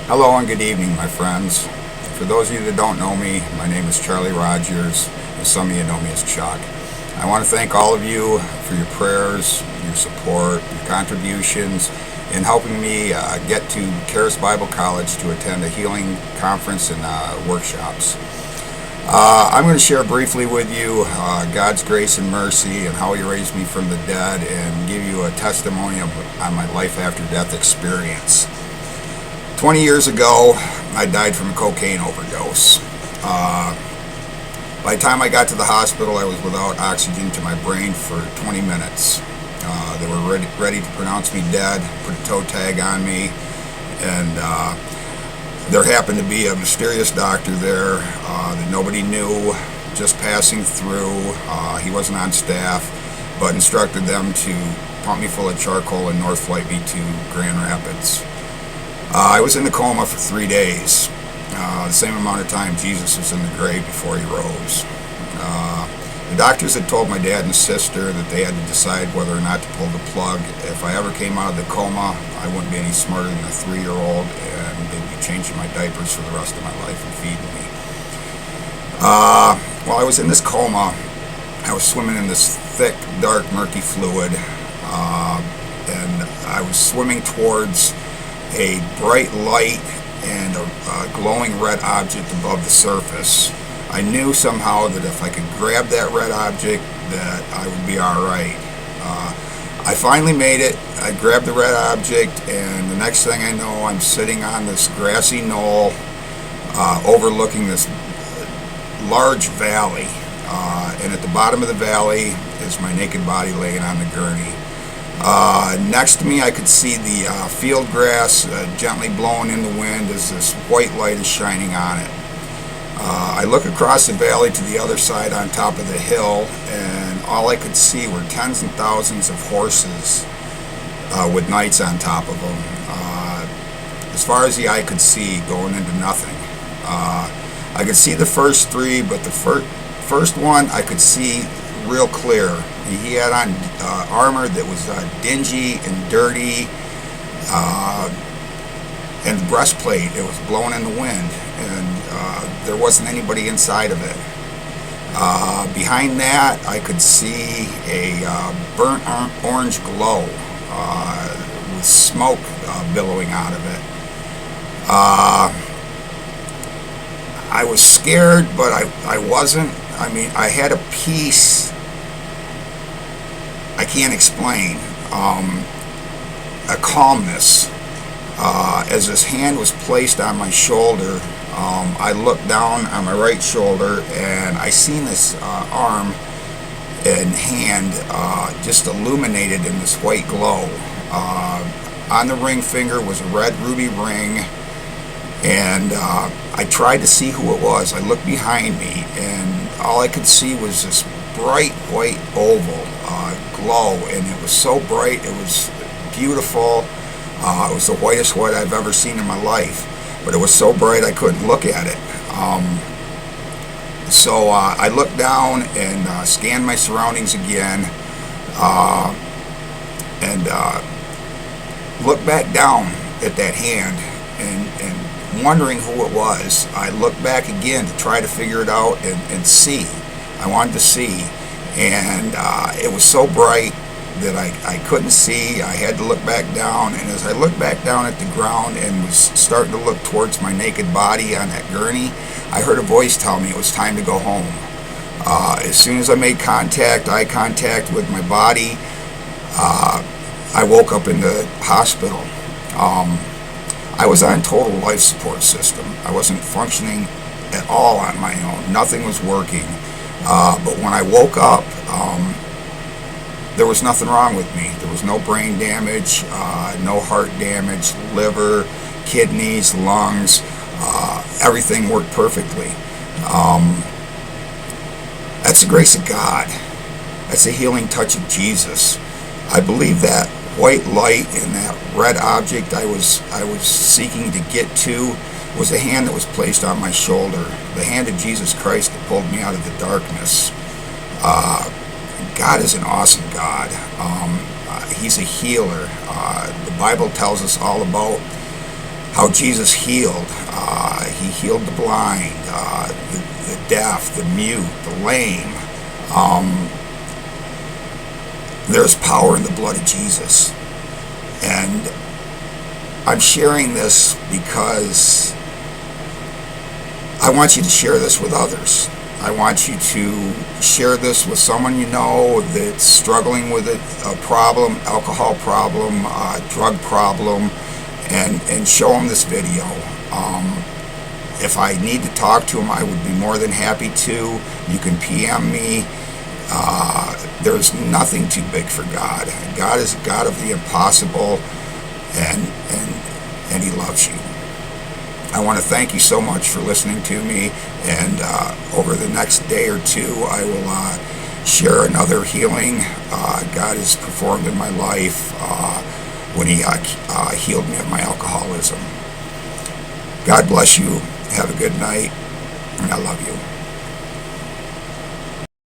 Hello and good evening, my friends. For those of you that don't know me, my name is Charlie Rogers, and some of you know me as Chuck. I want to thank all of you for your prayers, your support, your contributions in helping me get to Charis Bible College to attend a healing conference and workshops. I'm going to share briefly with you God's grace and mercy and how He raised me from the dead and give you a testimony on my life after death experience. 20 years ago, I died from a cocaine overdose. By the time I got to the hospital, I was without oxygen to my brain for 20 minutes. They were ready to pronounce me dead, put a toe tag on me, and there happened to be a mysterious doctor there that nobody knew, just passing through. He wasn't on staff, but instructed them to pump me full of charcoal and north flight me to Grand Rapids. I was in the coma for 3 days, the same amount of time Jesus was in the grave before He rose. The doctors had told my dad and sister that they had to decide whether or not to pull the plug. If I ever came out of the coma, I wouldn't be any smarter than a 3-year-old, and they'd be changing my diapers for the rest of my life and feeding me. While I was in this coma, I was swimming in this thick, dark, murky fluid, and I was swimming towards a bright light and a glowing red object above the surface. I knew somehow that if I could grab that red object that I would be alright. I finally made it. I grabbed the red object, and the next thing I know, I'm sitting on this grassy knoll overlooking this large valley, and at the bottom of the valley is my naked body laying on the gurney. Next to me, I could see the field grass gently blowing in the wind as this white light is shining on it. I look across the valley to the other side on top of the hill, and all I could see were tens and thousands of horses with knights on top of them, as far as the eye could see, going into nothing. I could see the first three, but the first one I could see real clear. He had on armor that was dingy and dirty, and the breastplate, it was blowing in the wind, and there wasn't anybody inside of it. Behind that, I could see a burnt orange glow with smoke billowing out of it. I was scared, but I wasn't. I mean, I had a peace I can't explain, a calmness. As his hand was placed on my shoulder, I looked down on my right shoulder, and I seen this arm and hand just illuminated in this white glow. On the ring finger was a red ruby ring, and I tried to see who it was. I looked behind me, and all I could see was this bright white oval glow, and it was so bright, it was beautiful. It was the whitest white I've ever seen in my life, but it was so bright I couldn't look at it. So I looked down and scanned my surroundings again, and looked back down at that hand, and wondering who it was. I looked back again to try to figure it out and see. I wanted to see, and it was so bright that I couldn't see. I had to look back down, and as I looked back down at the ground and was starting to look towards my naked body on that gurney, I heard a voice tell me it was time to go home. As soon as I made eye contact with my body, I woke up in the hospital. I was on total life support system. I wasn't functioning at all on my own. Nothing was working. But when I woke up, there was nothing wrong with me. There was no brain damage, no heart damage, liver, kidneys, lungs, everything worked perfectly. That's the grace of God. That's the healing touch of Jesus. I believe that white light and that red object I was seeking to get to was the hand that was placed on my shoulder, the hand of Jesus Christ that pulled me out of the darkness. God is an awesome God. He's a healer. The Bible tells us all about how Jesus healed. He healed the blind, the deaf, the mute, the lame. There's power in the blood of Jesus. And I'm sharing this because I want you to share this with others. I want you to share this with someone you know that's struggling with a problem, alcohol problem, drug problem, and show them this video. If I need to talk to them, I would be more than happy to. You can PM me. There's nothing too big for God. God is a God of the impossible, and He loves you. I want to thank you so much for listening to me, and over the next day or two, I will share another healing God has performed in my life when He healed me of my alcoholism. God bless you. Have a good night, and I love you.